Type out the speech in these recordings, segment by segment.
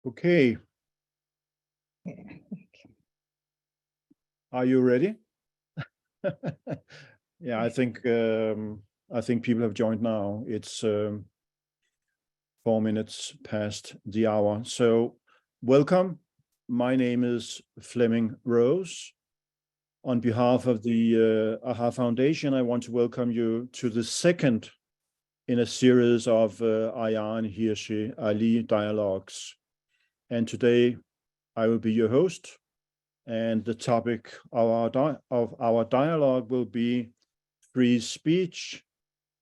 Okay. Are you ready? Yeah, I think people have joined now. It's 4 minutes past the hour. So welcome. My name is Flemming Rose. On behalf of the AHA Foundation, I want to welcome you to the second in a series of Ayaan Hirsi Ali Dialogues. And today I will be your host, and the topic of our dialogue will be free speech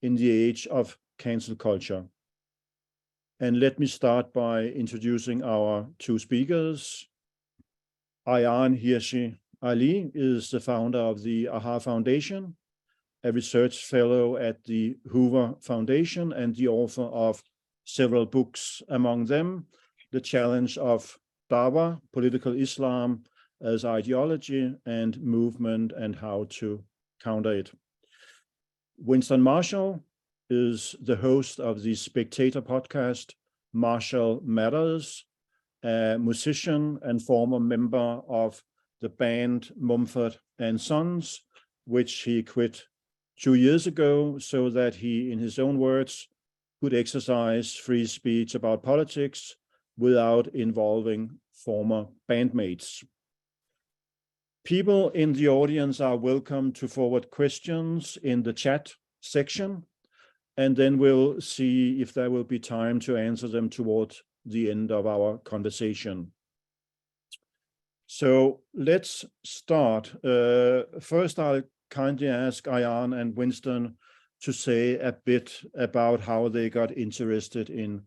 in the age of cancel culture. And let me start by introducing our two speakers. Ayaan Hirsi Ali is the founder of the AHA Foundation, a research fellow at the Hoover Foundation, and the author of several books, among them The Challenge of Dawah, Political Islam as Ideology and Movement and How to Counter It. Winston Marshall is the host of the Spectator podcast, Marshall Matters, a musician and former member of the band Mumford and Sons, which he quit 2 years ago so that he, in his own words, could exercise free speech about politics without involving former bandmates. People in the audience are welcome to forward questions in the chat section, and then we'll see if there will be time to answer them toward the end of our conversation. So let's start. First, I'll kindly ask Ayaan and Winston to say a bit about how they got interested in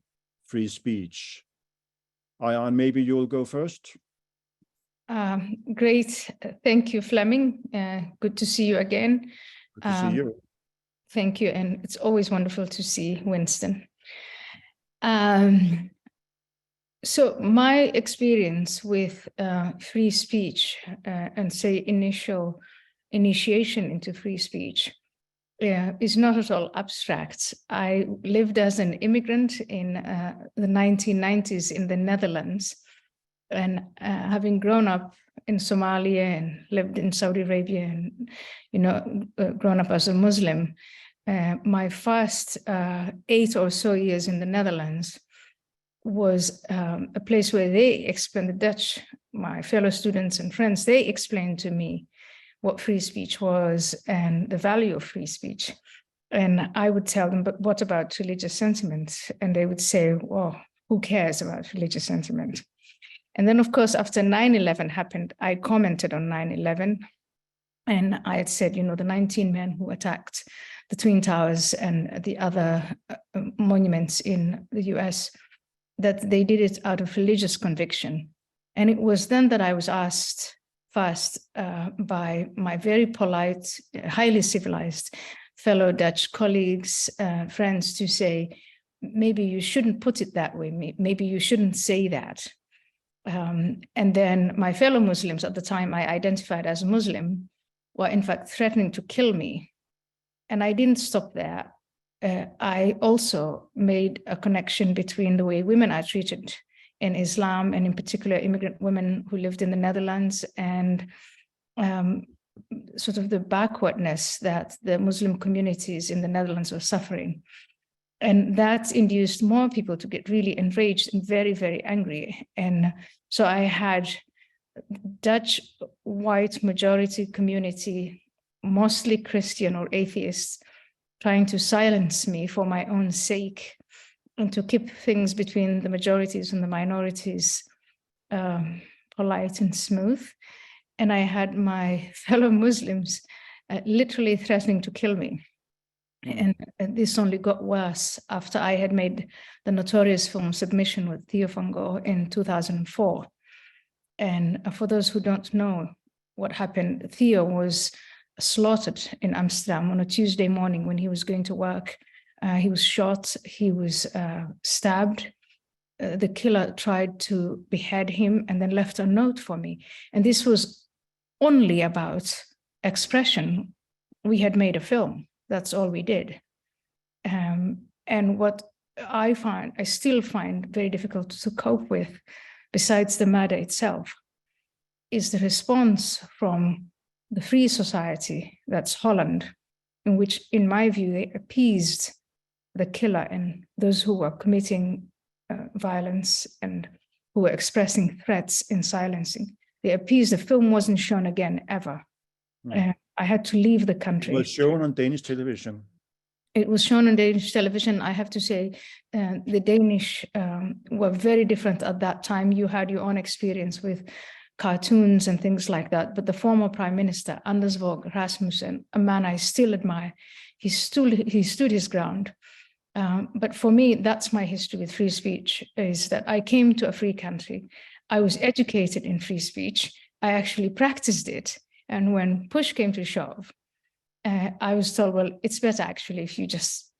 free speech. Ayaan, maybe you'll go first. Great. Thank you, Flemming. Good to see you again. Good to see you. Thank you. And it's always wonderful to see Winston. So my experience with free speech and say initiation into free speach is not at all abstract. I lived as an immigrant in the 1990s in the Netherlands, and having grown up in Somalia and lived in Saudi Arabia and grown up as a Muslim, my first 8 or so years in the Netherlands was a place where they explained, the Dutch, my fellow students and friends, they explained to me what free speech was and the value of free speech. And I would tell them, but what about religious sentiment? And they would say, well, who cares about religious sentiment? And then, of course, after 9/11 happened, I commented on 9/11. And I had said, the 19 men who attacked the Twin Towers and the other monuments in the US, that they did it out of religious conviction. And it was then that I was asked first by my very polite, highly civilized fellow Dutch colleagues, friends, to say, maybe you shouldn't put it that way. Maybe you shouldn't say that. And then my fellow Muslims, at the time I identified as a Muslim, were in fact threatening to kill me. And I didn't stop there. I also made a connection between the way women are treated in Islam, and in particular immigrant women who lived in the Netherlands, and sort of the backwardness that the Muslim communities in the Netherlands were suffering. And that induced more people to get really enraged and very, very angry. And so I had Dutch white majority community, mostly Christian or atheists, trying to silence me for my own sake and to keep things between the majorities and the minorities polite and smooth. And I had my fellow Muslims literally threatening to kill me. And this only got worse after I had made the notorious film Submission with Theo van Gogh in 2004. And for those who don't know what happened, Theo was slaughtered in Amsterdam on a Tuesday morning when he was going to work. He was shot, he was stabbed. The killer tried to behead him and then left a note for me. And this was only about expression. We had made a film. That's all we did. And what I still find very difficult to cope with besides the matter itself, is the response from the free society, that's Holland, in which, in my view, they appeased the killer and those who were committing violence and who were expressing threats in silencing. They appeased. The film wasn't shown again, ever. I had to leave the country. It was shown on Danish television. It was shown on Danish television. I have to say, the Danish were very different at that time. You had your own experience with cartoons and things like that. But the former Prime Minister, Anders Fogh Rasmussen, a man I still admire, he stood his ground. But for me, that's my history with free speech, is that I came to a free country. I was educated in free speech. I actually practiced it. And when push came to shove, I was told, well, it's better actually if you just,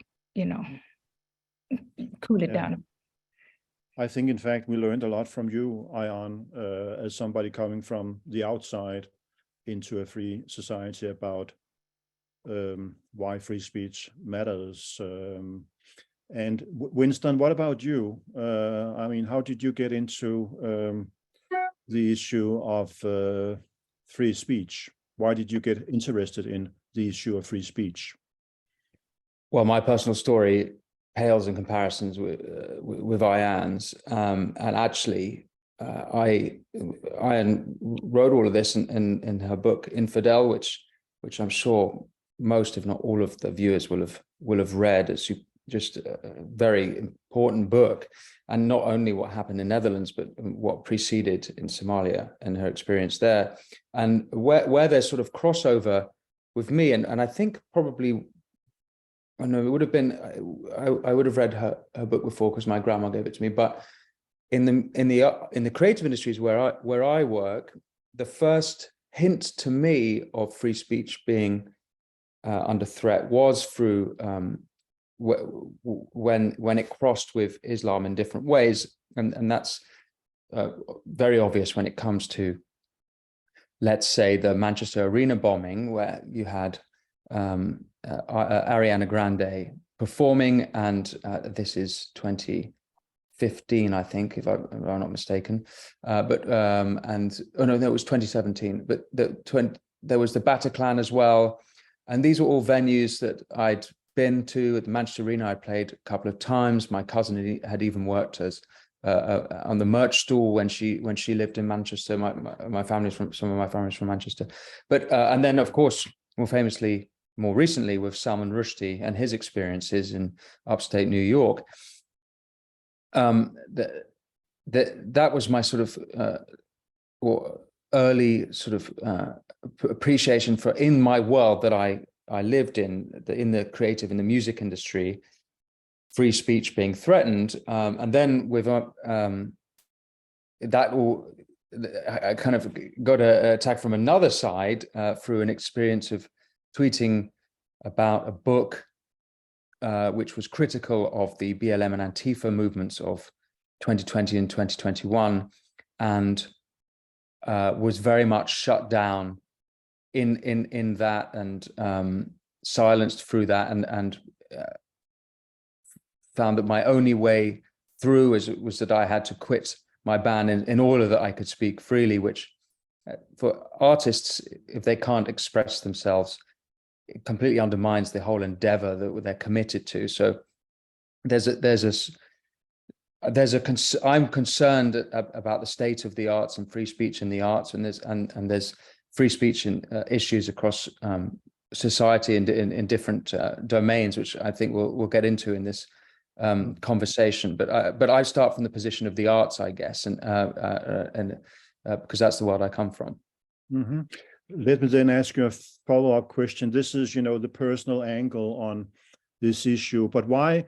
cool it down. I think, in fact, we learned a lot from you, Ayaan, as somebody coming from the outside into a free society, about why free speech matters. And Winston, what about you? I mean, how did you get into the issue of free speech? Why did you get interested in the issue of free speech? Well, my personal story pales in comparisons with Ayaan's, and actually, Ayaan wrote all of this in her book Infidel, which I'm sure most, if not all, of the viewers will have read. It's just a very important book, and not only what happened in Netherlands, but what preceded in Somalia and her experience there, and where there's sort of crossover with me, and I think probably, I know it would have been, I would have read her book before because my grandma gave it to me. But in the creative industries where I work, the first hint to me of free speech being under threat was through when it crossed with Islam in different ways, and that's very obvious when it comes to, let's say, the Manchester Arena bombing, where you had Ariana Grande performing, and this is 2015, I think, if I'm not mistaken. It was 2017. But there was the Bataclan as well, and these were all venues that I'd been to. At the Manchester Arena, I played a couple of times. My cousin had even worked as on the merch stall when she lived in Manchester. My family's from some of my family's from Manchester, but and then of course more recently with Salman Rushdie and his experiences in upstate New York. That was my sort of early sort of appreciation for, in my world that I lived in the creative, in the music industry, free speech being threatened. And then with that all, I kind of got an attack from another side through an experience of tweeting about a book which was critical of the BLM and Antifa movements of 2020 and 2021, and was very much shut down in that, and silenced through that, and found that my only way through was that I had to quit my band in order that I could speak freely, which for artists, if they can't express themselves, it completely undermines the whole endeavor that they're committed to. So I'm concerned about the state of the arts and free speech in the arts, and there's free speech in issues across society and in different domains, which I think we'll get into in this conversation. But I start from the position of the arts, I guess, and because that's the world I come from. Mm-hmm. Let me then ask you a follow-up question. This is, the personal angle on this issue, but why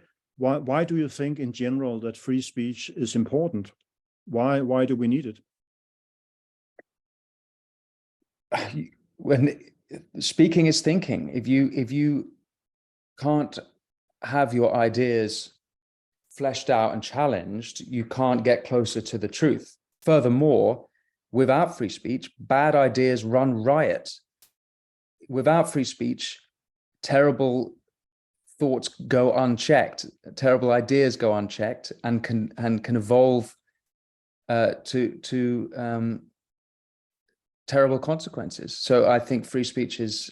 do you think in general that free speech is important? Why do we need it? When speaking is thinking, if you can't have your ideas fleshed out and challenged, you can't get closer to the truth. Furthermore, without free speech, bad ideas run riot. Without free speech, terrible thoughts go unchecked, terrible ideas go unchecked, and can evolve to terrible consequences. So I think free speech is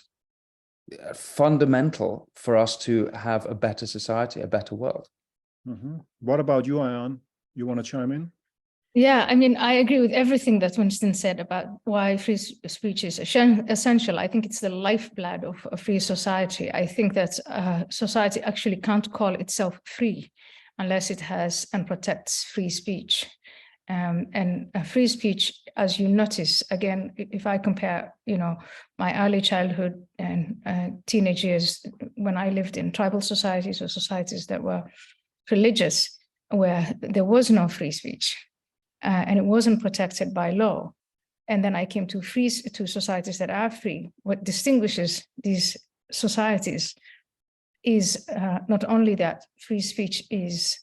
fundamental for us to have a better society, a better world. What about you, Ayaan? You want to chime in? Yeah, I mean, I agree with everything that Winston said about why free speech is essential. I think it's the lifeblood of a free society. I think that society actually can't call itself free unless it has and protects free speech. And free speech, as you notice, again, if I compare, my early childhood and teenage years when I lived in tribal societies or societies that were religious, where there was no free speech and it wasn't protected by law. And then I came to societies that are free. What distinguishes these societies is not only that free speech is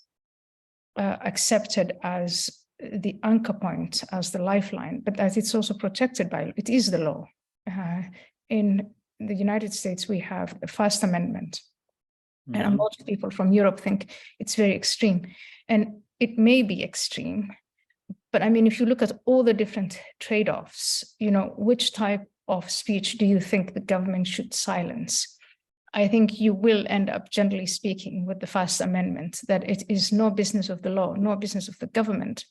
accepted as the anchor point, as the lifeline, but that it's also protected by, it is the law. In the United States, we have the First Amendment. And a lot of people from Europe think it's very extreme. And it may be extreme, but I mean, if you look at all the different trade-offs, which type of speech do you think the government should silence? I think you will end up, generally speaking, with the First Amendment, that it is no business of the law, no business of the government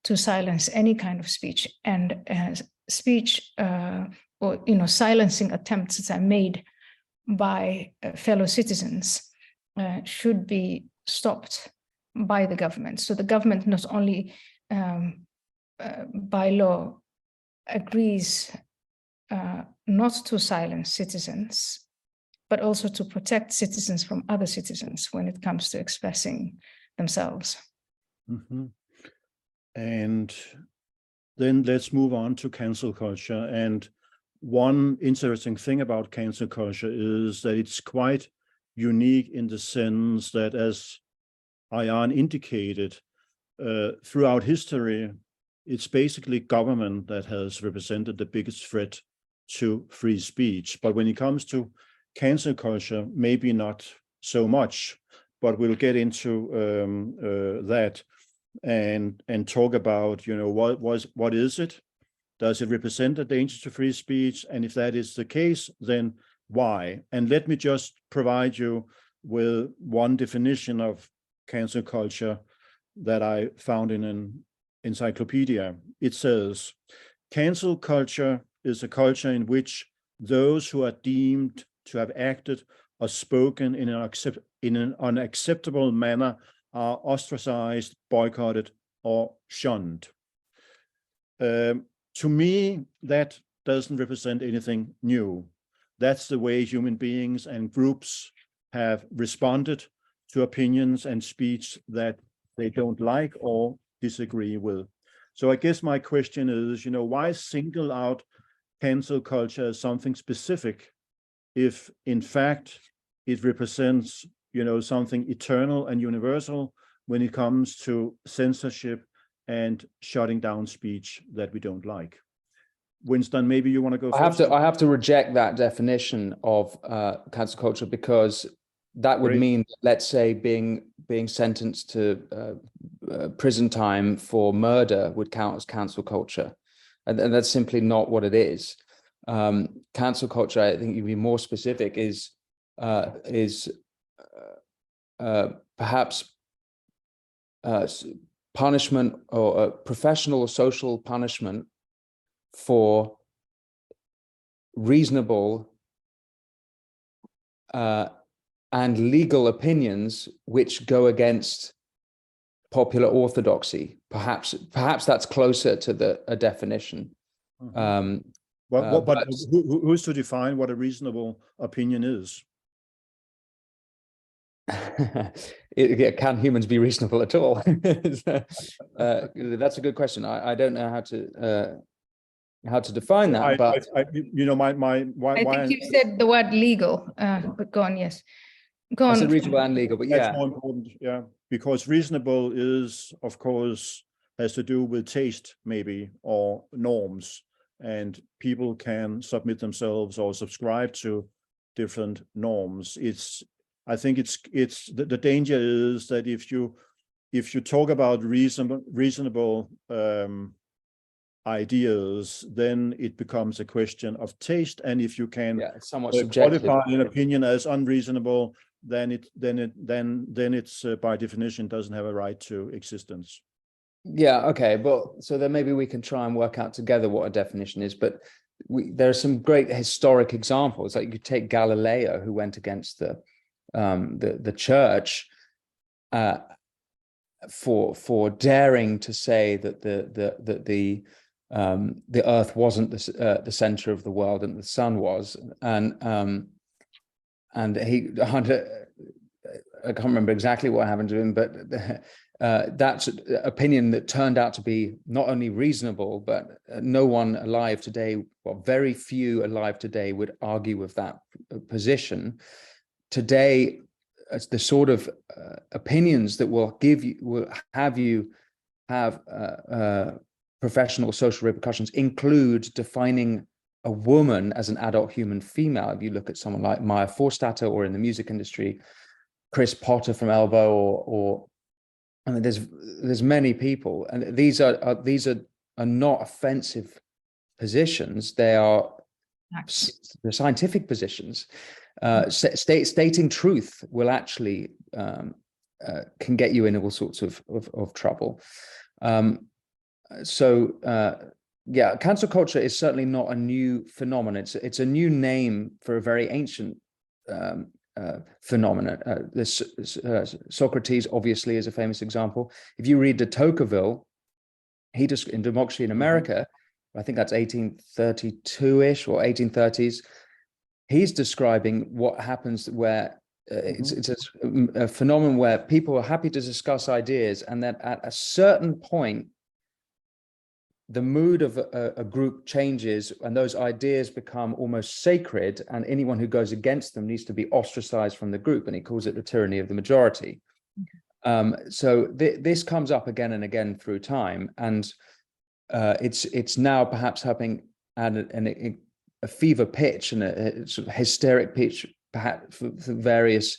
to silence any kind of speech. And speech or silencing attempts that are made by fellow citizens should be stopped by the government. So the government not only by law agrees not to silence citizens, but also to protect citizens from other citizens when it comes to expressing themselves. And then let's move on to cancel culture. And one interesting thing about cancel culture is that it's quite unique in the sense that, as Ayaan indicated, throughout history, it's basically government that has represented the biggest threat to free speech. But when it comes to cancel culture, maybe not so much, but we'll get into that and talk about, what is it? Does it represent a danger to free speech? And if that is the case, then why? And let me just provide you with one definition of cancel culture that I found in an encyclopedia. It says, cancel culture is a culture in which those who are deemed to have acted or spoken in an unacceptable manner are ostracized, boycotted, or shunned. To me, that doesn't represent anything new. That's the way human beings and groups have responded to opinions and speech that they don't like or disagree with. So I guess my question is, why single out cancel culture as something specific if in fact it represents, something eternal and universal when it comes to censorship and shutting down speech that we don't like? Winston, maybe you want to go first? I have to reject that definition of cancel culture, because that would mean, let's say, being sentenced to prison time for murder would count as cancel culture, and that's simply not what it is. Cancel culture, I think you'd be more specific, is perhaps punishment or professional or social punishment for reasonable and legal opinions which go against popular orthodoxy. Perhaps that's closer to a definition. But who's to define what a reasonable opinion is? Can humans be reasonable at all? That's a good question. I don't know how to define that. I think you said the word legal, but go on. Yes, go on. I said reasonable and legal, but that's more important. Yeah, because reasonable is, of course, has to do with taste, maybe, or norms, and people can submit themselves or subscribe to different norms. I think the danger is that if you if you talk about reasonable ideas, then it becomes a question of taste. And if you can it's somewhat subjective. qualify an opinion as unreasonable, then it's by definition doesn't have a right to existence. Yeah, okay. Well, so then maybe we can try and work out together what a definition is. But there are some great historic examples. Like you could take Galileo, who went against the church for daring to say that the Earth wasn't the center of the world and the sun was, and he I can't remember exactly what happened to him, but that's an opinion that turned out to be not only reasonable, but no one alive today, well, very few alive today would argue with that position. Today, the sort of opinions that will have professional social repercussions include defining a woman as an adult human female. If you look at someone like Maya Forstater, or in the music industry, Chris Potter from Elbow, or I mean, there's many people, and these are not offensive positions. They're scientific positions. Stating truth will actually can get you in all sorts of trouble. Yeah, cancel culture is certainly not a new phenomenon. It's a new name for a very ancient phenomenon. Socrates obviously is a famous example. If you read de Tocqueville, he just in Democracy in America, I think that's 1832-ish or 1830s. He's describing what happens where it's a phenomenon where people are happy to discuss ideas, and then at a certain point, the mood of a group changes, and those ideas become almost sacred, and anyone who goes against them needs to be ostracized from the group, and he calls it the tyranny of the majority. So this comes up again and again through time, and it's now perhaps having a fever pitch and a sort of hysteric pitch, perhaps for various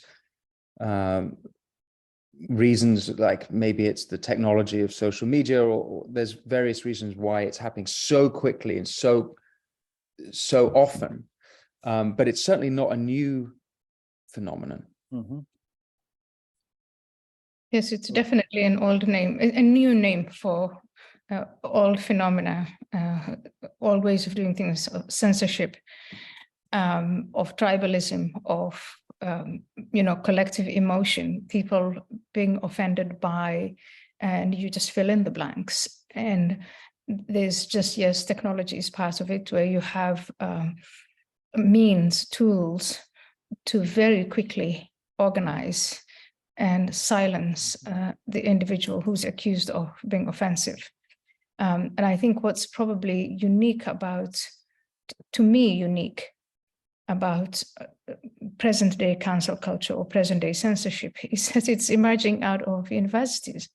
reasons, like maybe it's the technology of social media, or there's various reasons why it's happening so quickly and so often, but it's certainly not a new phenomenon. Yes, it's definitely an old name, a new name for old phenomena, all ways of doing things, of censorship, of tribalism, of collective emotion, people being offended by, and you just fill in the blanks. And there's just, yes, technology is part of it, where you have tools to very quickly organize and silence the individual who's accused of being offensive. And I think what's probably unique about present-day cancel culture or present-day censorship is that it's emerging out of universities.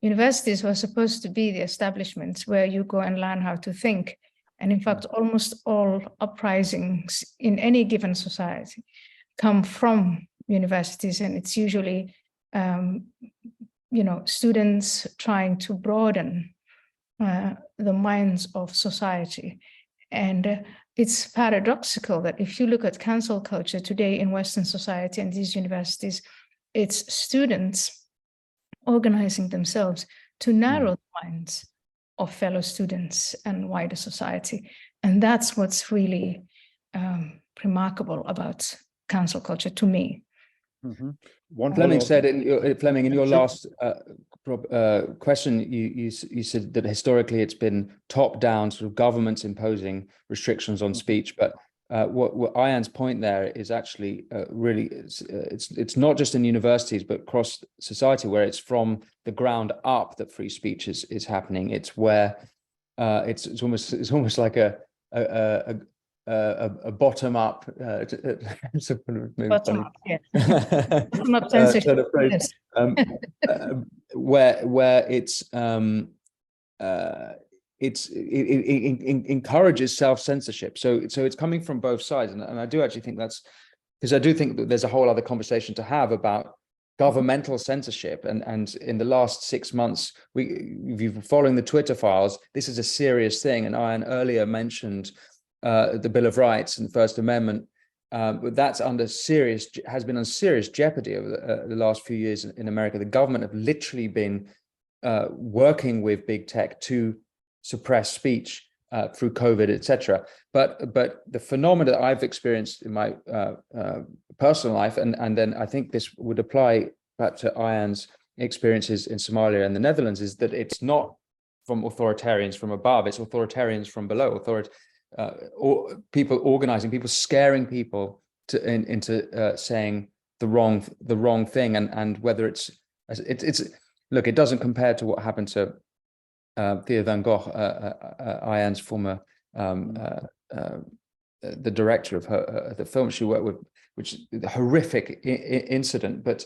Universities were supposed to be the establishments where you go and learn how to think. And in fact, almost all uprisings in any given society come from universities, and it's usually students trying to broaden the minds of society. And it's paradoxical that if you look at cancel culture today in Western society and these universities, it's students organizing themselves to narrow the minds of fellow students and wider society. And that's what's really remarkable about cancel culture to me. Fleming said in your last question, you said that historically it's been top-down, sort of governments imposing restrictions on speech. But what Ayaan's point there is actually really it's not just in universities, but across society, where it's from the ground up that free speech is happening. It's where it's almost like a bottom up, bottom up, yeah. Bottom up censorship, yes. where it encourages self-censorship. So it's coming from both sides, and I do actually think that's, because I do think that there's a whole other conversation to have about governmental censorship. And in the last 6 months, if you've been following the Twitter files, this is a serious thing. And Ayaan earlier mentioned the Bill of Rights and First Amendment. That's has been under serious jeopardy over the last few years in America. The government have literally been working with big tech to suppress speech through COVID, etc. But the phenomena that I've experienced in my personal life, and then I think this would apply back to Ayaan's experiences in Somalia and the Netherlands, is that it's not from authoritarians from above; it's authoritarians from below. Or people organizing, people scaring people into saying the wrong thing, and whether it's look, it doesn't compare to what happened to Thea van Gogh, Ayaan's former the director of the film she worked with, which is a horrific incident. But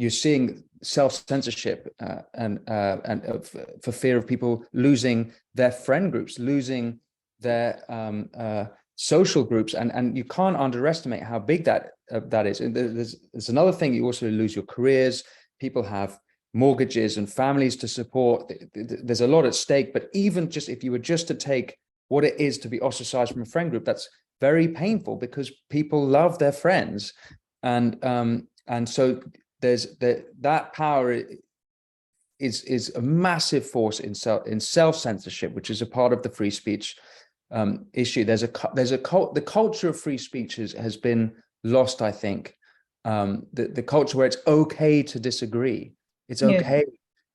you're seeing self-censorship and for fear of people losing their friend groups, losing their social groups, and you can't underestimate how big that is. And there's another thing: you also lose your careers. People have mortgages and families to support. There's a lot at stake. But even just if you were just to take what it is to be ostracized from a friend group, that's very painful, because people love their friends, and so there's that power is a massive force in self-censorship, which is a part of the free speech issue. The culture of free speech has been lost, I think. The culture where it's okay to disagree, it's okay.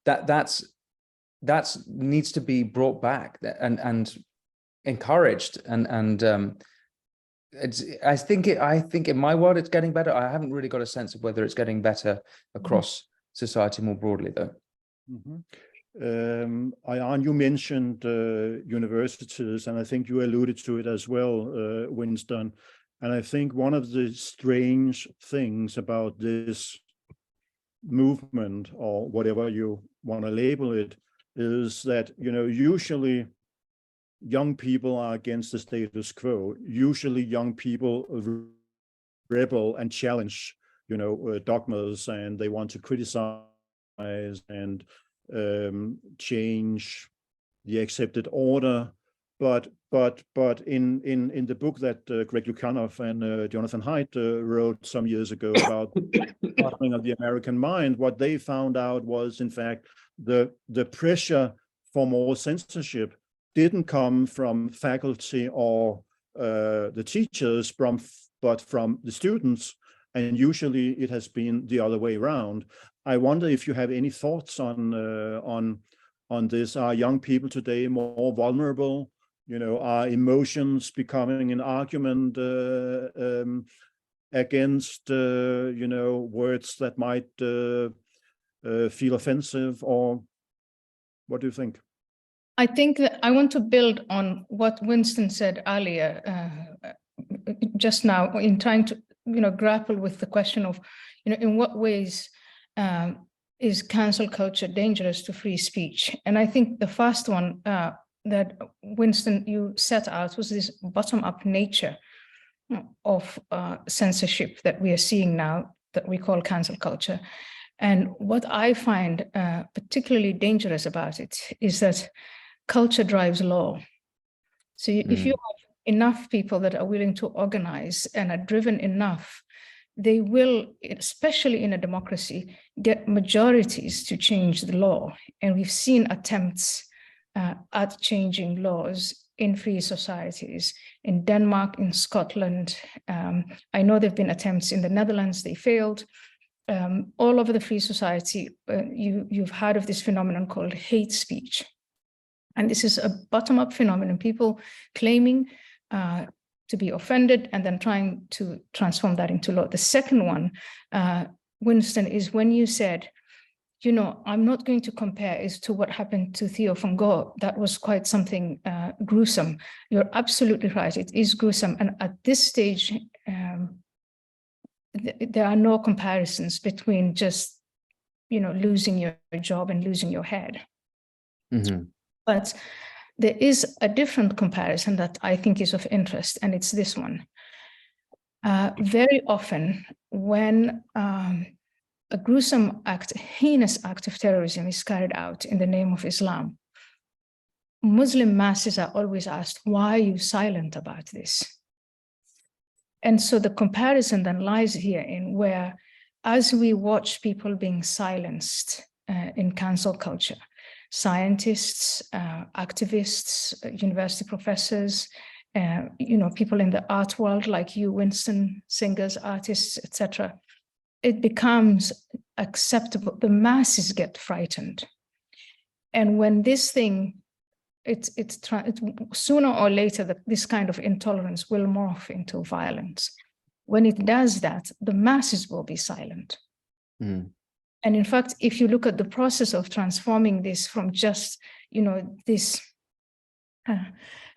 That's needs to be brought back and encouraged, and I think in my world it's getting better. I haven't really got a sense of whether it's getting better across society more broadly, though. Ayaan, you mentioned universities, and I think you alluded to it as well, Winston. And I think one of the strange things about this movement, or whatever you want to label it, is that, usually young people are against the status quo. Usually young people rebel and challenge, dogmas, and they want to criticize and change the accepted order. But in the book that Greg Lukianoff and Jonathan Haidt wrote some years ago about Hardening of the American Mind, what they found out was, in fact, the pressure for more censorship didn't come from faculty or the teachers, but from the students, and usually it has been the other way around. I wonder if you have any thoughts on this. Are young people today more vulnerable? Are emotions becoming an argument against words that might feel offensive, or what do you think? I think that I want to build on what Winston said earlier, just now, in trying to grapple with the question of in what ways is cancel culture dangerous to free speech. And I think the first one that Winston, you set out, was this bottom-up nature of censorship that we are seeing now, that we call cancel culture. And what I find particularly dangerous about it is that culture drives law. So if you have enough people that are willing to organize and are driven enough, they will, especially in a democracy, get majorities to change the law. And we've seen attempts at changing laws in free societies, in Denmark, in Scotland. I know there have been attempts in the Netherlands, they failed. All over the free society, you've heard of this phenomenon called hate speech. And this is a bottom-up phenomenon, people claiming to be offended and then trying to transform that into law. The second one, Winston, is when you said, I'm not going to compare is to what happened to Theo van Gogh. That was quite something gruesome. You're absolutely right. It is gruesome. And at this stage, there are no comparisons between just, losing your job and losing your head. Mm-hmm. But there is a different comparison that I think is of interest, and it's this one. Very often when a gruesome act, a heinous act of terrorism is carried out in the name of Islam, Muslim masses are always asked, why are you silent about this? And so the comparison then lies here in where, as we watch people being silenced in cancel culture, scientists, activists, university professors, people in the art world like you, Winston, singers, artists, etc., it becomes acceptable. The masses get frightened. And when this thing, sooner or later, this kind of intolerance will morph into violence. When it does that, the masses will be silent. Mm. And in fact, if you look at the process of transforming this from just, this,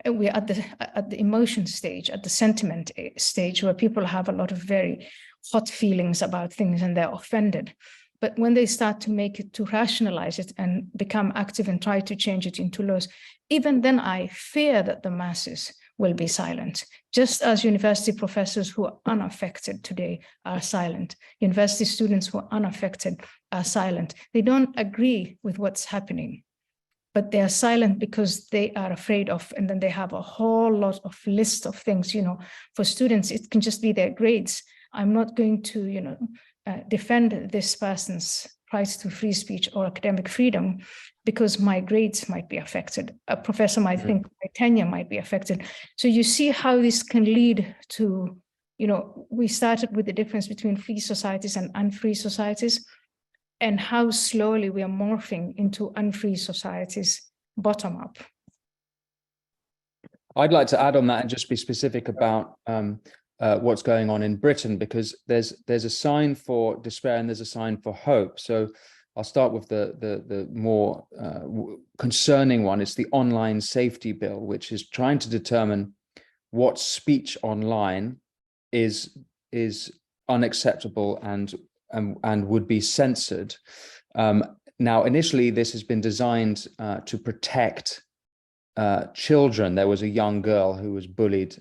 we're at the emotion stage, at the sentiment stage, where people have a lot of very hot feelings about things and they're offended. But when they start to rationalize it and become active and try to change it into laws, even then I fear that the masses will be silent, just as university professors who are unaffected today are silent. University students who are unaffected are silent. They don't agree with what's happening, but they are silent because they are afraid of, and then they have a whole lot of list of things, for students, it can just be their grades. I'm not going to, defend this person's rights to free speech or academic freedom because my grades might be affected. A professor might think my tenure might be affected. So you see how this can lead to, we started with the difference between free societies and unfree societies, and how slowly we are morphing into unfree societies bottom up. I'd like to add on that and just be specific about what's going on in Britain, because there's a sign for despair and there's a sign for hope. So I'll start with the more concerning one. It's the online safety bill, which is trying to determine what speech online is unacceptable and would be censored. Now, initially, this has been designed to protect children. There was a young girl who was bullied.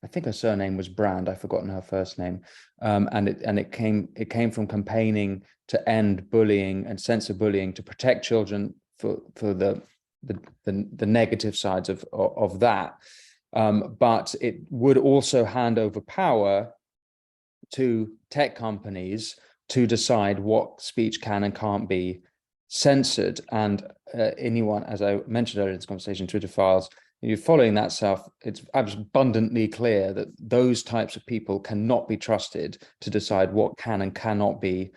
I think her surname was Brand. I've forgotten her first name. And it came from campaigning to end bullying and censor bullying to protect children for the negative sides of that. But it would also hand over power to tech companies to decide what speech can and can't be censored. And anyone, as I mentioned earlier in this conversation, Twitter files, you're following that stuff, it's abundantly clear that those types of people cannot be trusted to decide what can and cannot be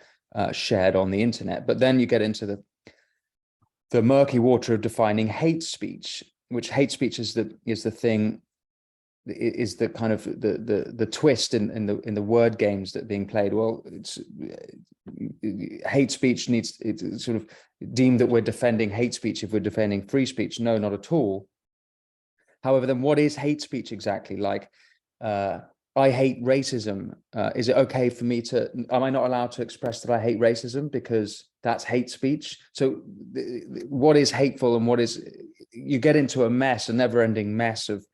shared on the internet. But then you get into the murky water of defining hate speech, which hate speech is the thing, is the kind of the twist in the word games that are being played. Well, hate speech it's sort of deemed that we're defending hate speech if we're defending free speech. No, not at all. However, then what is hate speech exactly? Like, I hate racism. Is it okay for me am I not allowed to express that I hate racism because that's hate speech? So what is hateful and what is, you get into a mess, a never ending mess of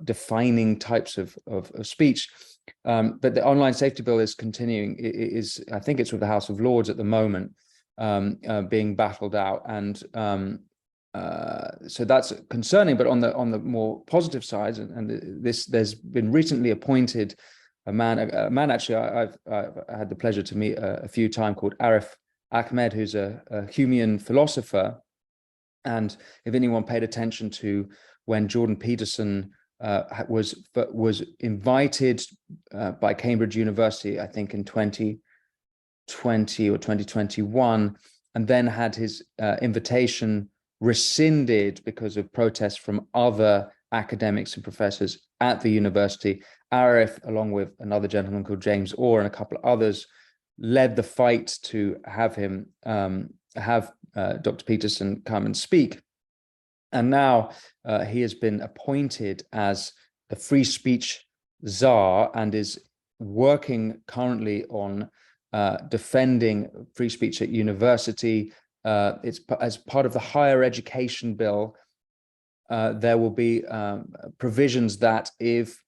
defining types of speech. But the online safety bill is continuing. I think it's with the House of Lords at the moment, being battled out. And so that's concerning. But on the more positive side, there's been recently appointed a man actually I've had the pleasure to meet a few times, called Arif Ahmed, who's a Humean philosopher. And if anyone paid attention to when Jordan Peterson was invited by Cambridge University, I think in 2020 or 2021, and then had his invitation rescinded because of protests from other academics and professors at the university. Arif, along with another gentleman called James Orr and a couple of others, led the fight to have him have Dr. Peterson come and speak. And now he has been appointed as the free speech czar and is working currently on defending free speech at university. It's as part of the higher education bill. There will be provisions that if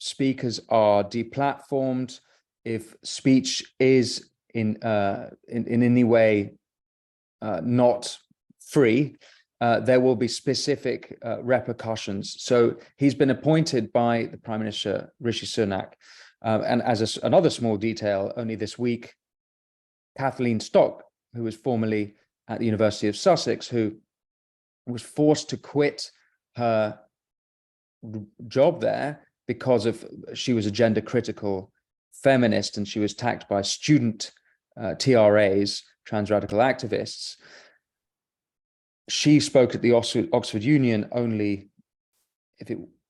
speakers are deplatformed, if speech is in any way not free, there will be specific repercussions. So he's been appointed by the Prime Minister Rishi Sunak, and as another small detail, only this week, Kathleen Stock, who was formerly at the University of Sussex, who was forced to quit her job there because she was a gender critical feminist, and she was attacked by student TRAs, trans radical activists. She spoke at the Oxford Union only,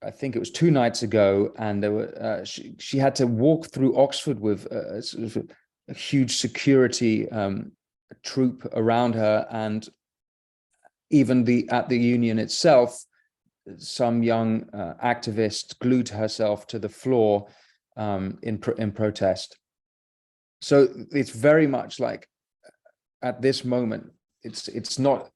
I think it was 2 nights ago, and there were she had to walk through Oxford with sort of a huge security troop around her, and even at the union itself, some young activist glued herself to the floor in protest. So it's very much like at this moment, it's not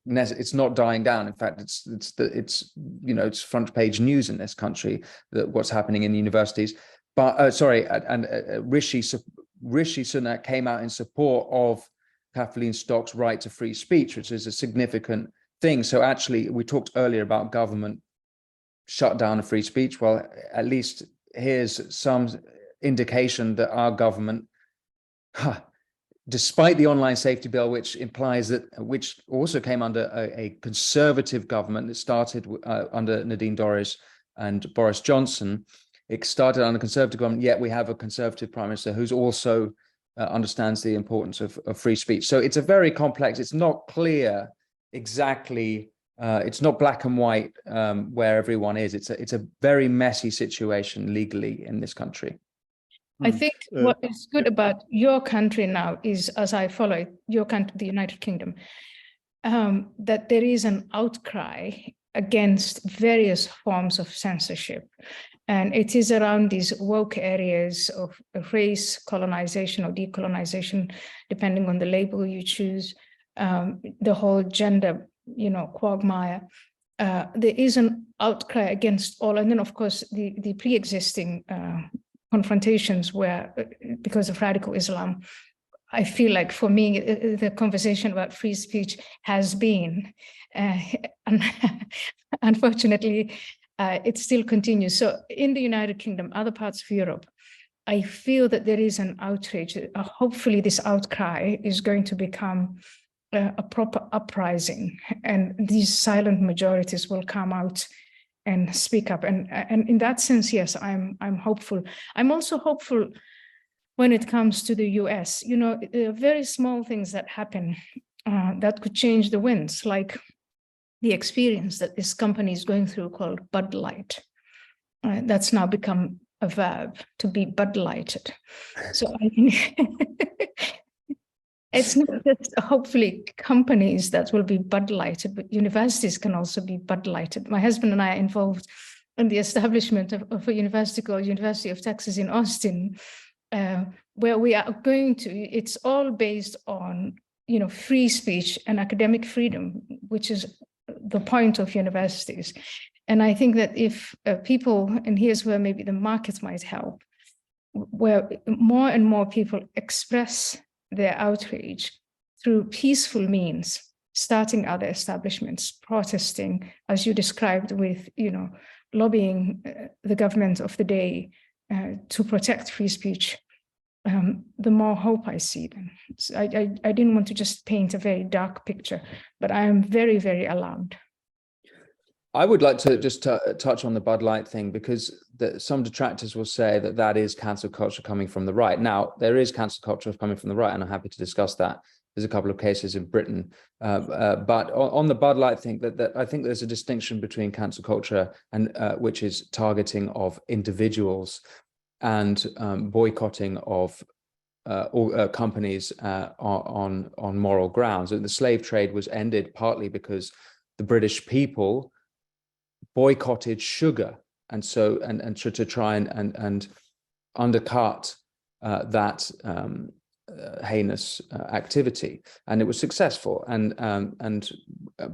dying down. In fact, it's front page news in this country that what's happening in universities. But Rishi Sunak came out in support of Kathleen Stock's right to free speech, which is a significant thing. So actually, we talked earlier about government shut down free speech. Well, at least here's some indication that our government, despite the online safety bill, which also came under a conservative government that started under Nadine Dorries and Boris Johnson, it started under conservative government, yet we have a conservative prime minister who's also understands the importance of free speech. So it's a very complex, it's not clear exactly, it's not black and white where everyone is. It's a very messy situation legally in this country. I think what is good about your country now is, as I follow your country, the United Kingdom, that there is an outcry against various forms of censorship. And it is around these woke areas of race, colonization or decolonization, depending on the label you choose, the whole gender, quagmire. There is an outcry against all. And then, of course, the pre-existing confrontations where, because of radical Islam, I feel like for me, the conversation about free speech has been, unfortunately, it still continues. So in the United Kingdom, other parts of Europe, I feel that there is an outrage. Hopefully this outcry is going to become a proper uprising, and these silent majorities will come out and speak up. And in that sense, yes, I'm hopeful. I'm also hopeful when it comes to the US. There are very small things that happen that could change the winds, like the experience that this company is going through called Bud Light. That's now become a verb, to be Bud Lighted. So I think it's not just hopefully companies that will be Bud Lighted, but universities can also be Bud Lighted. My husband and I are involved in the establishment of a university called University of Texas in Austin, where we are going to, it's all based on, free speech and academic freedom, which is the point of universities. And I think that if people, and here's where maybe the market might help, where more and more people express their outrage through peaceful means, starting other establishments, protesting, as you described, with, lobbying the government of the day to protect free speech, the more hope I see then. So I didn't want to just paint a very dark picture, but I am very, very alarmed. I would like to just touch on the Bud Light thing, because some detractors will say that is cancel culture coming from the right. Now, there is cancel culture coming from the right, and I'm happy to discuss that. There's a couple of cases in Britain. But on the Bud Light thing, that I think there's a distinction between cancel culture and which is targeting of individuals and boycotting of companies on moral grounds. And the slave trade was ended partly because the British people boycotted sugar, and so to try and undercut that heinous activity, and it was successful. And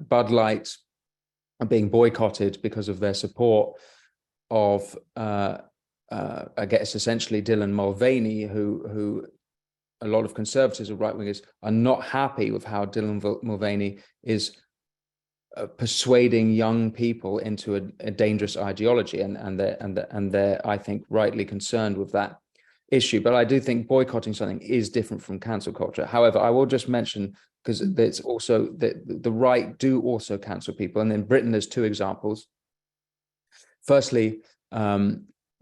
Bud Light are being boycotted because of their support of I guess essentially Dylan Mulvaney, who a lot of conservatives or right-wingers are not happy with how Dylan Mulvaney is persuading young people into a dangerous ideology, and they're I think rightly concerned with that issue. But I do think boycotting something is different from cancel culture. However, I will just mention, because it's also the right do also cancel people, and in Britain there's two examples. Firstly,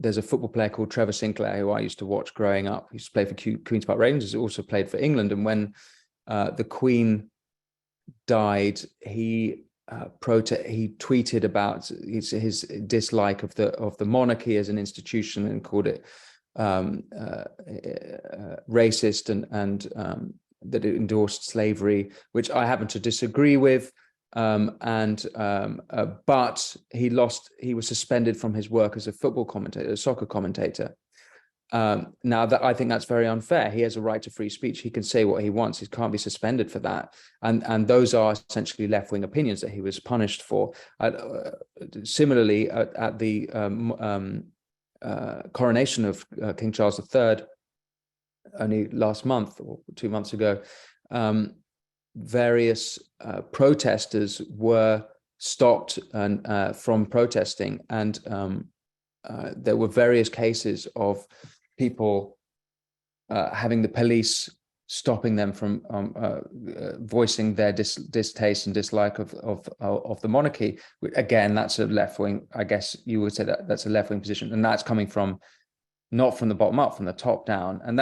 there's a football player called Trevor Sinclair, who I used to watch growing up. He used to play for Queen's Park Rangers. He also played for England. And when the Queen died, he tweeted about his dislike of the monarchy as an institution, and called it racist, and that it endorsed slavery, which I happen to disagree with. But he was suspended from his work as a football commentator, a soccer commentator. Now that I think that's very unfair. He has a right to free speech. He can say what he wants. He can't be suspended for that. And those are essentially left-wing opinions that he was punished for. Similarly, at the coronation of King Charles III, only last month or 2 months ago, various protesters were stopped from protesting, and there were various cases of people having the police stopping them from voicing their distaste and dislike of the monarchy. Again, that's a left-wing, I guess you would say that's a left-wing position, and that's coming from not from the bottom up, from the top down. And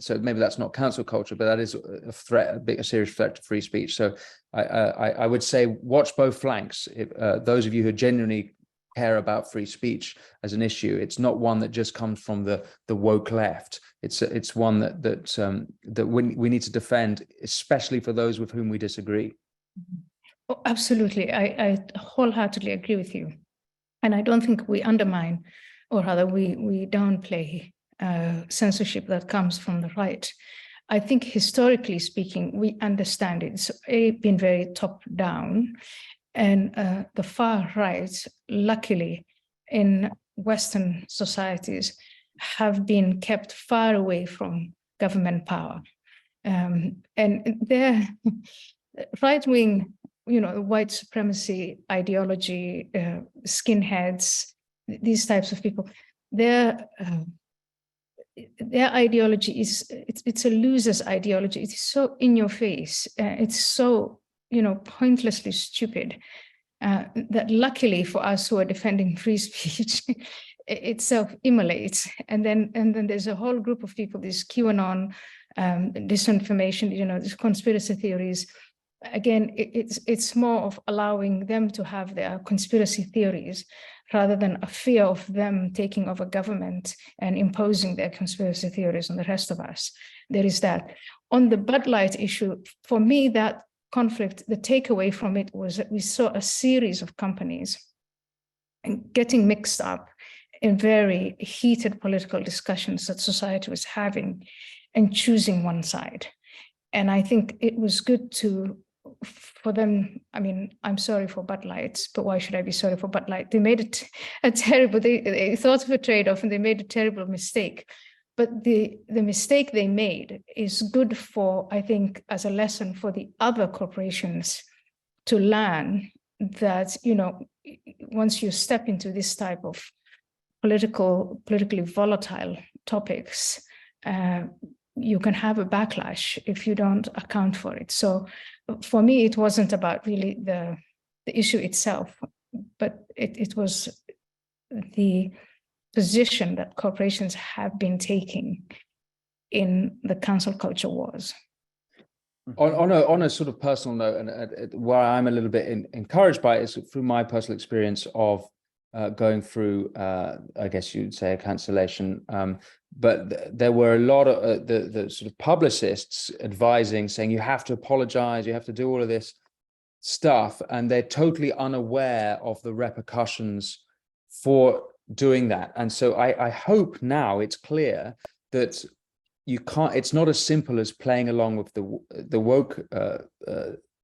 so maybe that's not cancel culture, but that is a threat, a serious threat to free speech. So I would say watch both flanks. If, those of you who genuinely care about free speech as an issue, it's not one that just comes from the woke left. It's one that we need to defend, especially for those with whom we disagree. Oh, absolutely, I wholeheartedly agree with you, and I don't think we undermine, or rather we downplay censorship that comes from the right. I think historically speaking, we understand it. It's been very top down, and the far right, luckily, in Western societies, have been kept far away from government power. And their right-wing, white supremacy ideology, skinheads, these types of people, their ideology it's a loser's ideology. It is so in your face. It's so pointlessly stupid that luckily for us who are defending free speech, it self-immolates. And then there's a whole group of people, this QAnon, disinformation, these conspiracy theories. Again, it's more of allowing them to have their conspiracy theories rather than a fear of them taking over government and imposing their conspiracy theories on the rest of us. There is that. On the Bud Light issue, for me, that conflict, the takeaway from it was that we saw a series of companies getting mixed up in very heated political discussions that society was having and choosing one side. And I think it was good for them. I mean, I'm sorry for Bud Light, but why should I be sorry for Bud Light? They made a terrible, they thought of a trade-off and they made a terrible mistake. But the mistake they made is good for, I think, as a lesson for the other corporations to learn that, once you step into this type of politically volatile topics, you can have a backlash if you don't account for it. So for me, it wasn't about really the issue itself, but it was the position that corporations have been taking in the cancel culture wars. On a sort of personal note, and where I'm a little bit encouraged by it is through my personal experience of going through, I guess you'd say, a cancellation. But there were a lot of the sort of publicists advising, saying you have to apologize, you have to do all of this stuff, and they're totally unaware of the repercussions for doing that. And so I hope now it's clear that you can't, it's not as simple as playing along with the woke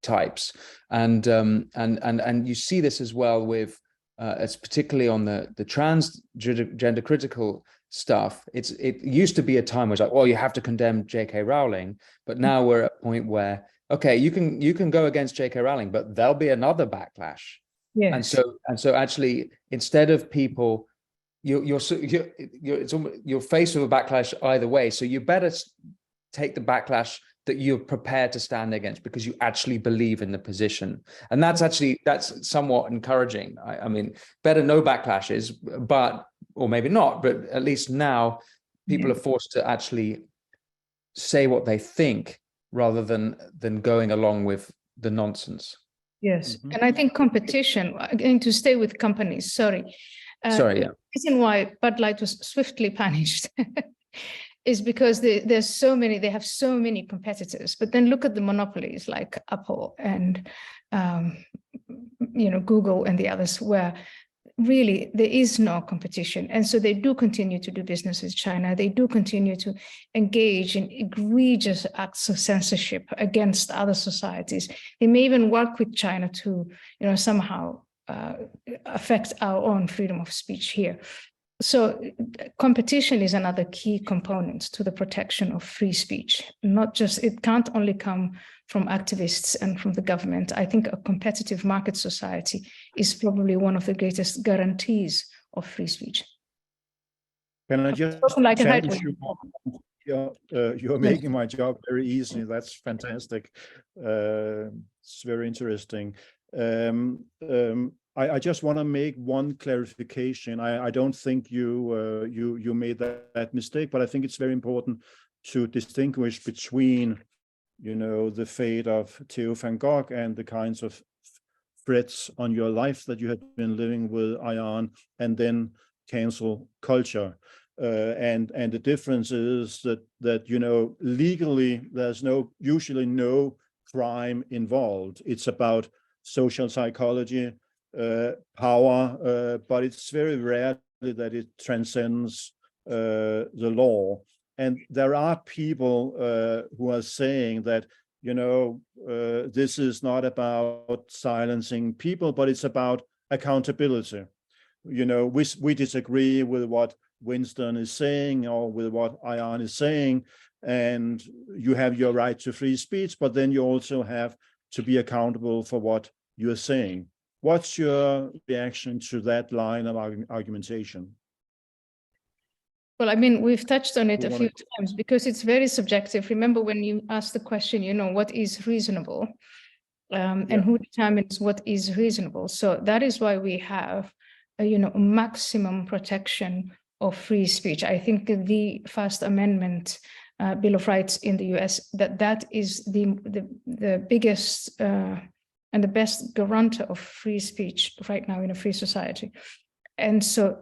types. And you see this as well with it's particularly on the transgender critical stuff. It used to be a time where it's like, well, you have to condemn J.K. Rowling, but now we're at a point where, okay, you can go against J.K. Rowling, but there'll be another backlash. Yes. And so actually, instead of people, you're faced with a backlash either way. So you better take the backlash that you're prepared to stand against because you actually believe in the position. And that's somewhat encouraging. I mean, better no backlashes, or maybe not, but at least now people are forced to actually say what they think rather than going along with the nonsense. Yes. Mm-hmm. And I think competition, again, to stay with companies, yeah. The reason why Bud Light was swiftly punished is because they have so many competitors. But then look at the monopolies like Apple and Google and the others, where really there is no competition. And so they do continue to do business with China. They do continue to engage in egregious acts of censorship against other societies. They may even work with China to somehow affect our own freedom of speech here. So competition is another key component to the protection of free speech. It can't only come from activists and from the government. I think a competitive market society is probably one of the greatest guarantees of free speech. Can I just challenge you? You're making my job very easy. That's fantastic. It's very interesting. I just want to make one clarification. I don't think you made that mistake, but I think it's very important to distinguish between, the fate of Theo van Gogh and the kinds of threats on your life that you have been living with Ayaan, and then cancel culture. And the difference is that legally there's usually no crime involved. It's about social psychology, power, but it's very rare that it transcends the law. And there are people who are saying that, this is not about silencing people, but it's about accountability. We disagree with what Winston is saying or with what Ayaan is saying, and you have your right to free speech, but then you also have to be accountable for what you're saying. What's your reaction to that line of argumentation? Well, I mean, we've touched on it a few times because it's very subjective. Remember when you asked the question, what is reasonable, and who determines what is reasonable? So that is why we have, maximum protection of free speech. I think the First Amendment Bill of Rights in the US, that is the biggest and the best guarantor of free speech right now in a free society. And so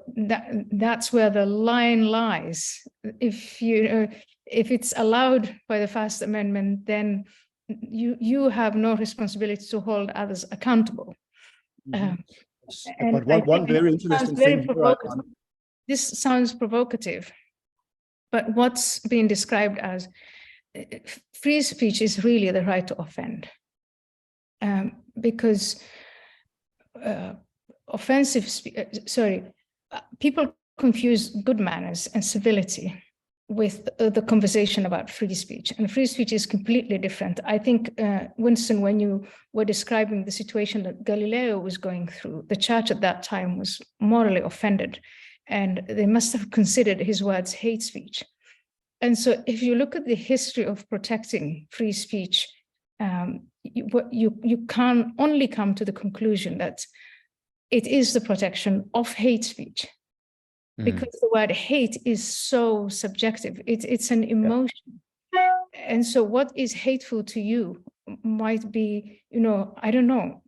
that's where the line lies. If it's allowed by the First Amendment, then you have no responsibility to hold others accountable. But one very interesting thing here, this sounds provocative, but what's being described as free speech is really the right to offend, because people confuse good manners and civility with the conversation about free speech, and free speech is completely different. I think, Winston, when you were describing the situation that Galileo was going through, the church at that time was morally offended, and they must have considered his words hate speech. And so if you look at the history of protecting free speech, you can only come to the conclusion that it is the protection of hate speech, because the word hate is so subjective. It's an emotion. And so what is hateful to you might be, I don't know,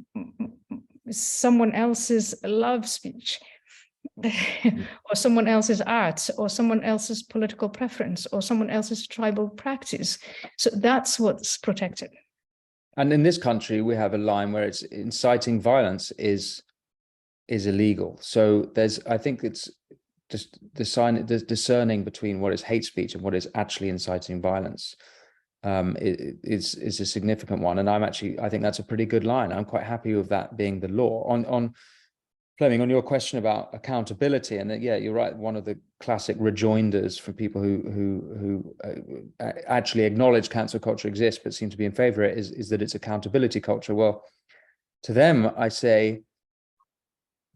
someone else's love speech, or someone else's art, or someone else's political preference, or someone else's tribal practice. So that's what's protected. And in this country, we have a line where it's inciting violence is illegal. So I think it's just discerning between what is hate speech and what is actually inciting violence is a significant one. And I think that's a pretty good line. I'm quite happy with that being the law. Flemming, on your question about accountability, and that, yeah, you're right. One of the classic rejoinders for people who actually acknowledge cancel culture exists but seem to be in favor of it is that it's accountability culture. Well, to them, I say,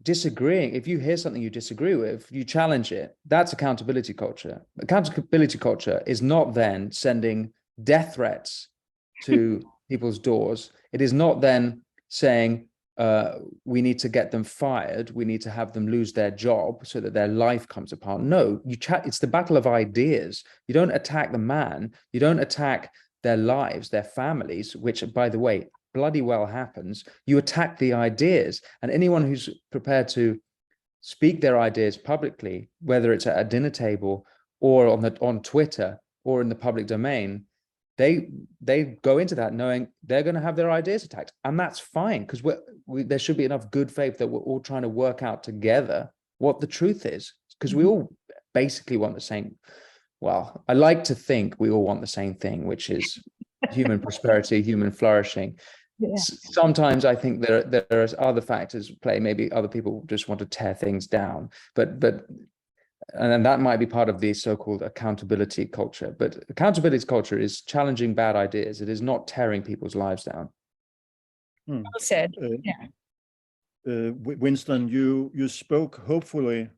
disagreeing, if you hear something you disagree with, you challenge it. That's accountability culture. Accountability culture is not then sending death threats to people's doors. It is not then saying, we need to get them fired, we need to have them lose their job so that their life comes apart. No, it's the battle of ideas. You don't attack the man, you don't attack their lives, their families, which, by the way, bloody well happens. You attack the ideas, and anyone who's prepared to speak their ideas publicly, whether it's at a dinner table or on Twitter or in the public domain, they go into that knowing they're going to have their ideas attacked, and that's fine, because there should be enough good faith that we're all trying to work out together what the truth is, because we all basically want the same. Well, I like to think we all want the same thing, which is human prosperity, human flourishing. Yeah. Sometimes I think there are other factors at play. Maybe other people just want to tear things down, and that might be part of the so-called accountability culture. But accountability culture is challenging bad ideas. It is not tearing people's lives down. Well said. Winston, you spoke hopefully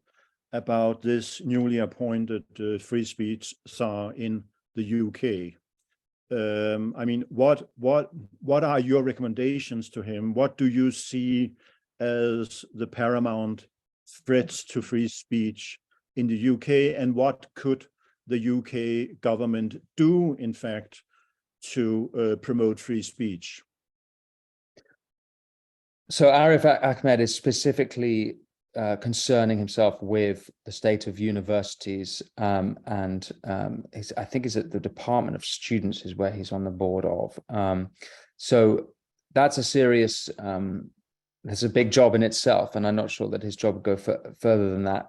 about this newly appointed free speech czar in the UK. I mean, what are your recommendations to him? What do you see as the paramount threats to free speech in the UK, and what could the UK government do, in fact, to promote free speech? So Arif Ahmed is specifically concerning himself with the state of universities, and I think it's at the Department of Students is where he's on the board of. So that's a serious, that's a big job in itself, and I'm not sure that his job would go further than that.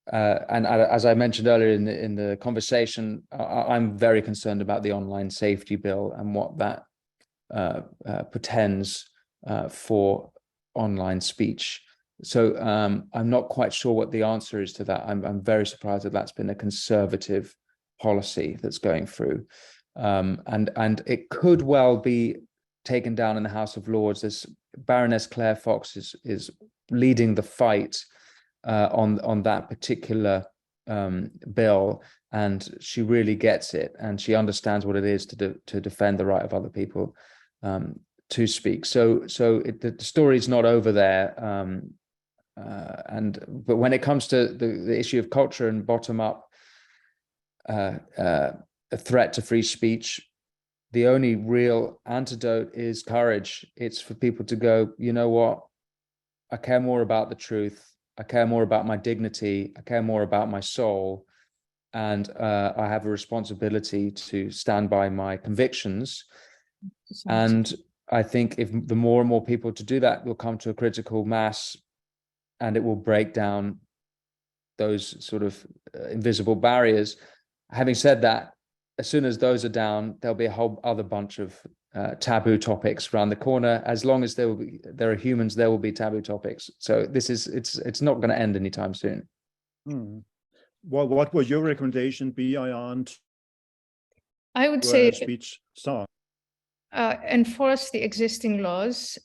And as I mentioned earlier in the conversation, I'm very concerned about the online safety bill and what that portends for online speech. So I'm not quite sure what the answer is to that. I'm very surprised that that's been a conservative policy that's going through, and it could well be taken down in the House of Lords. This Baroness Claire Fox is leading the fight on that particular bill, and she really gets it, and she understands what it is to defend the right of other people to speak. So the story's not over there. But when it comes to the issue of culture and bottom-up a threat to free speech, the only real antidote is courage. It's for people to go, you know what, I care more about the truth, I care more about my dignity, I care more about my soul, and I have a responsibility to stand by my convictions. And I think if the more and more people to do that, will come to a critical mass, and it will break down those sort of invisible barriers. Having said that, as soon as those are down, there'll be a whole other bunch of taboo topics around the corner. As long as there are humans, there will be taboo topics. So it's not going to end anytime soon. Well, what would your recommendation be, Ayaan? I would say speech start. Enforce the existing laws.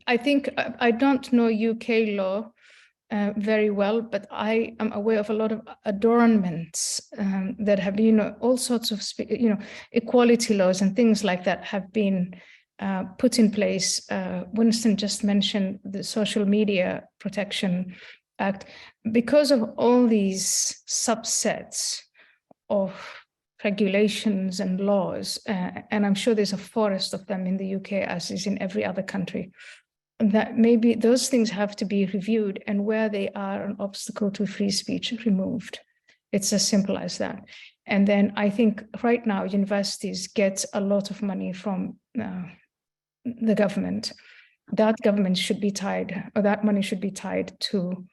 I think I don't know UK law very well, but I am aware of a lot of adornments that have, all sorts of, equality laws and things like that have been put in place. Winston just mentioned the Social Media Protection Act. Because of all these subsets of regulations and laws, and I'm sure there's a forest of them in the UK, as is in every other country, that maybe those things have to be reviewed, and where they are an obstacle to free speech, removed. It's as simple as that. And then I think right now universities get a lot of money from the government. That government should be tied, or that money should be tied to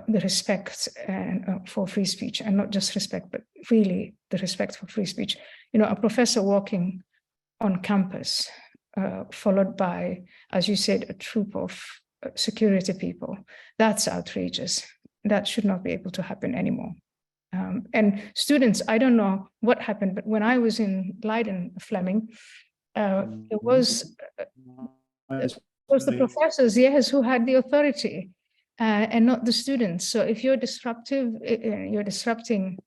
the respect for free speech, and not just respect, but really the respect for free speech. A professor walking on campus, followed by, as you said, a troop of security people. That's outrageous. That should not be able to happen anymore. And students, I don't know what happened, but when I was in Leiden, Flemming, it was the professors, yes, who had the authority, and not the students. So if you're disruptive, you're disrupting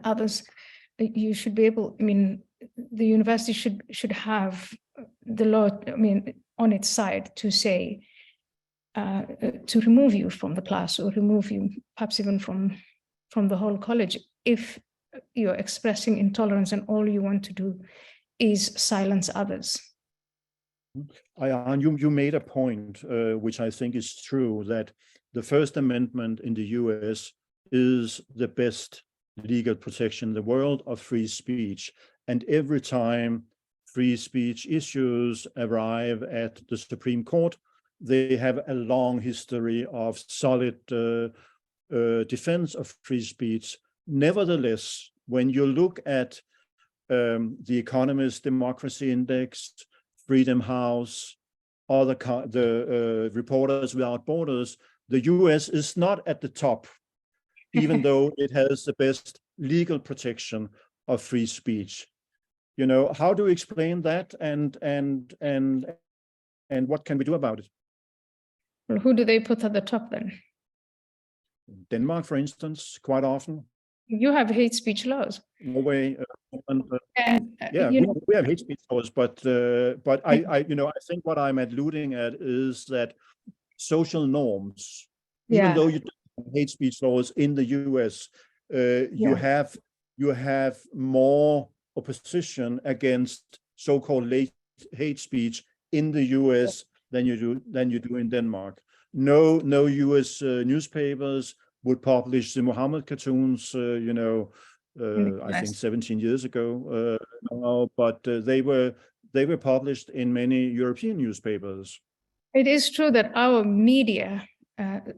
others, you should be able, I mean, the university should have the law, I mean, on its side to say, to remove you from the class, or remove you perhaps even from the whole college if you're expressing intolerance and all you want to do is silence others. Ayaan, you made a point, which I think is true, that the First Amendment in the US is the best legal protection in the world of free speech. And every time free speech issues arrive at the Supreme Court, they have a long history of solid defense of free speech. Nevertheless, when you look at the Economist Democracy Index, Freedom House, the Reporters Without Borders, the US is not at the top, even though it has the best legal protection of free speech. You know, how do you explain that, and what can we do about it? Well, who do they put at the top then? Denmark, for instance, quite often. You have hate speech laws. Norway, yeah, we have hate speech laws, but I think what I'm alluding at is that social norms, even though you don't have hate speech laws in the US, you have more opposition against so-called hate speech in the US than you do in Denmark. No US newspapers would publish the Muhammad cartoons, I think 17 years ago now, but they were published in many European newspapers. It is true that our media,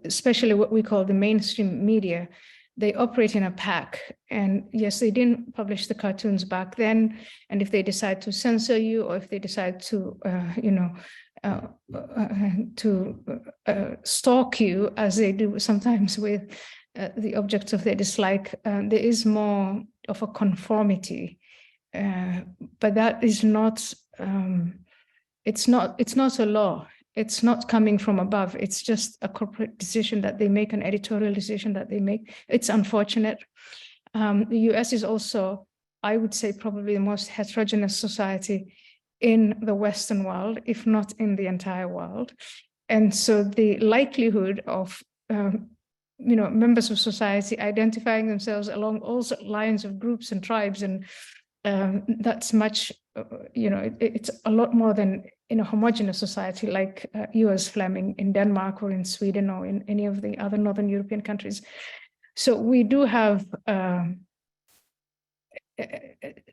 especially what we call the mainstream media, they operate in a pack. And yes, they didn't publish the cartoons back then. And if they decide to censor you, or if they decide to, stalk you, as they do sometimes with the objects of their dislike, there is more of a conformity. But that is not, it's not a law. It's not coming from above. It's just a corporate decision that they make, an editorial decision that they make. It's unfortunate. The US is also, I would say, probably the most heterogeneous society in the Western world, if not in the entire world. And so the likelihood of members of society identifying themselves along all lines of groups and tribes, and that's much, it's a lot more than in a homogeneous society like yours, Flemming, in Denmark or in Sweden or in any of the other Northern European countries. So we do have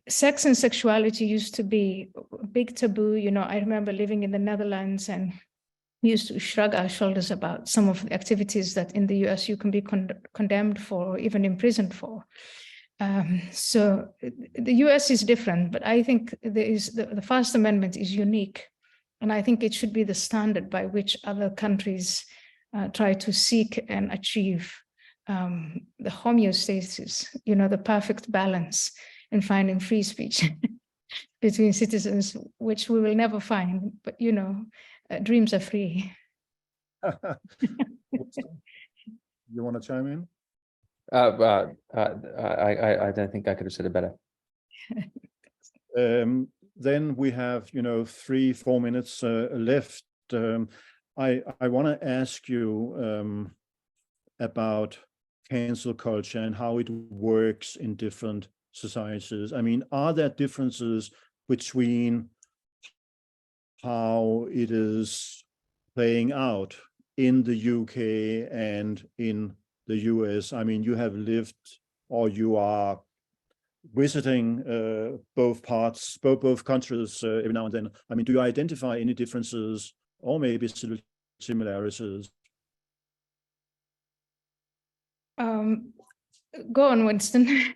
sex and sexuality used to be a big taboo. I remember living in the Netherlands, and we used to shrug our shoulders about some of the activities that in the US you can be condemned for, or even imprisoned for. So the US is different, but I think the First Amendment is unique. And I think it should be the standard by which other countries try to seek and achieve the homeostasis, the perfect balance in finding free speech between citizens, which we will never find. But, dreams are free. You want to chime in? I don't think I could have said it better. Then we have, 3-4 minutes left. I want to ask you about cancel culture and how it works in different societies. I mean, are there differences between how it is playing out in the UK and in the US? I mean, you have lived, or you are visiting both countries every now and then. I mean, do you identify any differences or maybe similarities? Go on, Winston.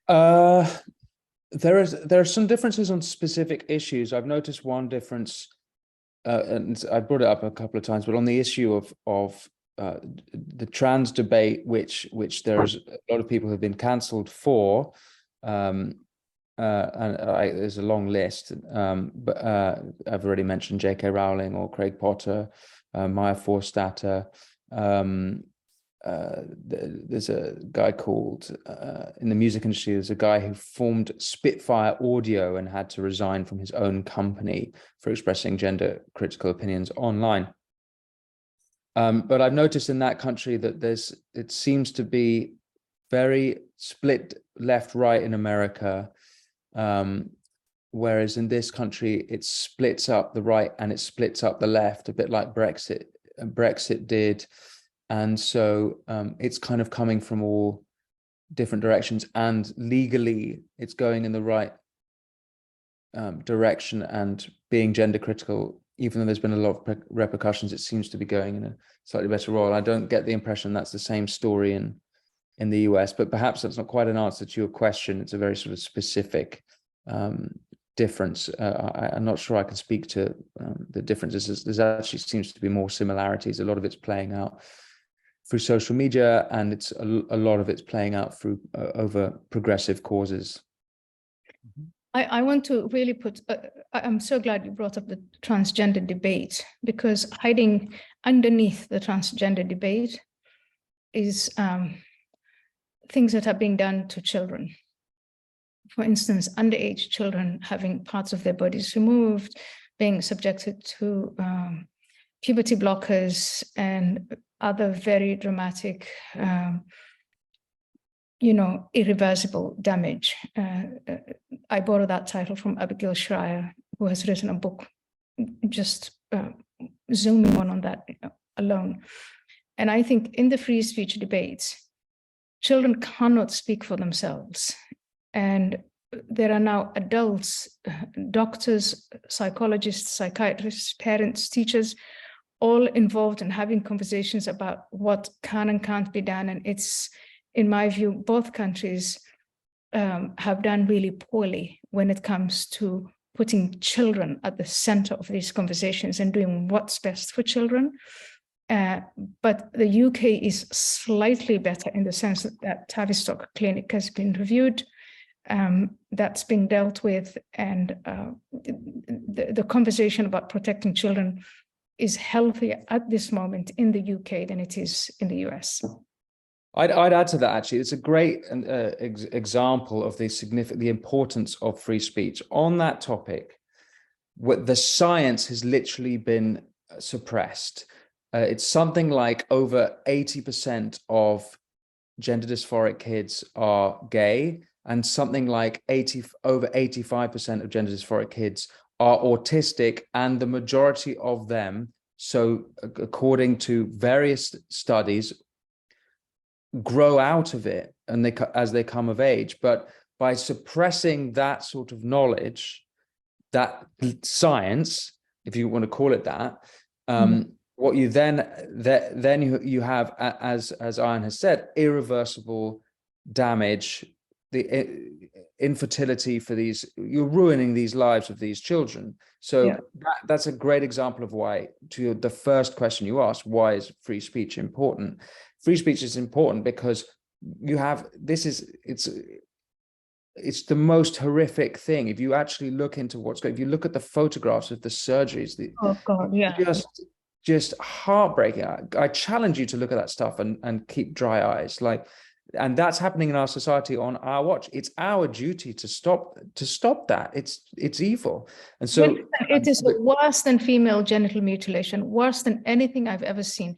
There are some differences on specific issues. I've noticed one difference and I brought it up a couple of times, but on the issue of the trans debate, which there's a lot of people who've been cancelled for, and there's a long list, but I've already mentioned J.K. Rowling or Craig Potter, Maya Forstater. There's a guy called, in the music industry, there's a guy who formed Spitfire Audio and had to resign from his own company for expressing gender critical opinions online. But I've noticed in that country that it seems to be very split left, right in America. Whereas in this country, it splits up the right and it splits up the left, a bit like Brexit did. And so it's kind of coming from all different directions, and legally it's going in the right direction and being gender critical. Even though there's been a lot of repercussions, it seems to be going in a slightly better role. I don't get the impression that's the same story in the US, but perhaps that's not quite an answer to your question. It's a very sort of specific difference. I'm not sure I can speak to the differences. There actually seems to be more similarities. A lot of it's playing out through social media, and it's a lot of it's playing out through over progressive causes. I want to really put, I'm so glad you brought up the transgender debate, because hiding underneath the transgender debate is things that are being done to children. For instance, underage children having parts of their bodies removed, being subjected to puberty blockers and other very dramatic, irreversible damage. I borrow that title from Abigail Schreier, who has written a book just zooming on that alone. And I think in the free speech debates, children cannot speak for themselves. And there are now adults, doctors, psychologists, psychiatrists, parents, teachers, all involved in having conversations about what can and can't be done. And it's, in my view, both countries have done really poorly when it comes to putting children at the center of these conversations and doing what's best for children. But the UK is slightly better in the sense that Tavistock Clinic has been reviewed, that's being dealt with, and the conversation about protecting children is healthier at this moment in the UK than it is in the US. I'd add to that, actually. It's a great example of the importance of free speech. On that topic, the science has literally been suppressed. It's something like over 80% of gender dysphoric kids are gay, and something like over 85% of gender dysphoric kids are autistic, and the majority of them, so according to various studies, grow out of it and as they come of age. But by suppressing that sort of knowledge, that science, if you want to call it that, what you then you have, as Ayaan has said, irreversible damage, the infertility for these, you're ruining these lives of these children. So that's a great example of why, to the first question you asked, why is free speech important? Free speech is important because you have, it's the most horrific thing. If you actually look into what's going, if you look at the photographs of the surgeries, just heartbreaking. I challenge you to look at that stuff and keep dry eyes. And that's happening in our society on our watch. It's our duty to stop that. It's evil. And so it is worse than female genital mutilation, worse than anything I've ever seen.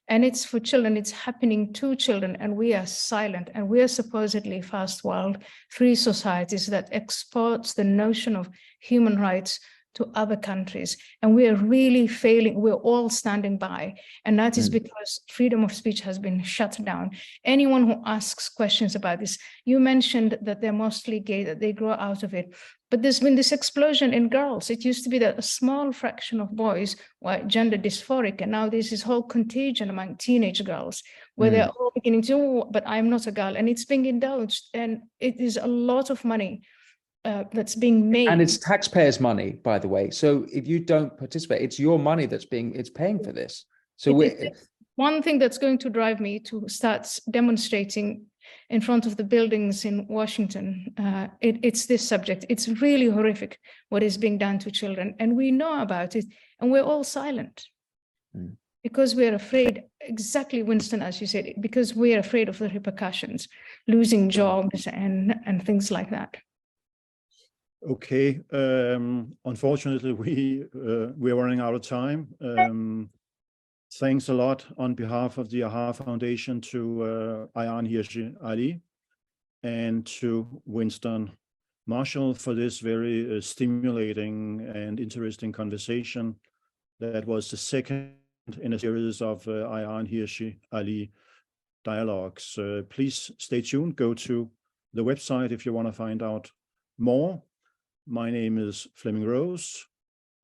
And it's for children, it's happening to children, and we are silent. And we are supposedly first world, free societies that exports the notion of human rights to other countries. And we are really failing. We're all standing by. And that is because freedom of speech has been shut down. Anyone who asks questions about this, you mentioned that they're mostly gay, that they grow out of it. But there's been this explosion in girls. It used to be that a small fraction of boys were gender dysphoric. And now there's this whole contagion among teenage girls where they're all beginning to, but I'm not a girl. And it's being indulged. And it is a lot of money that's being made. And it's taxpayers' money, by the way. So if you don't participate, it's your money it's paying for this. So one thing that's going to drive me to start demonstrating in front of the buildings in Washington, it's this subject. It's really horrific what is being done to children, and we know about it, and we're all silent because we're afraid, exactly, Winston, as you said, because we're afraid of the repercussions, losing jobs and things like that. Okay, unfortunately, we're running out of time. Thanks a lot on behalf of the AHA Foundation to Ayaan Hirsi Ali and to Winston Marshall for this very stimulating and interesting conversation. That was the second in a series of Ayaan Hirsi Ali Dialogues. Please stay tuned. Go to the website if you want to find out more. My name is Flemming Rose.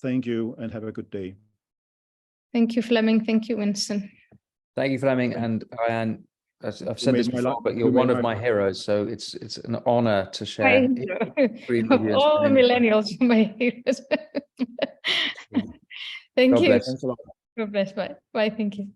Thank you and have a good day. Thank you, Flemming. Thank you, Winston. Thank you, Flemming. And Ayaan, as I've said this before, but you're one of my heroes. So it's an honor to share. Of all the millennials, my heroes. Thank you. God bless. God bless. Bye. Bye. Thank you.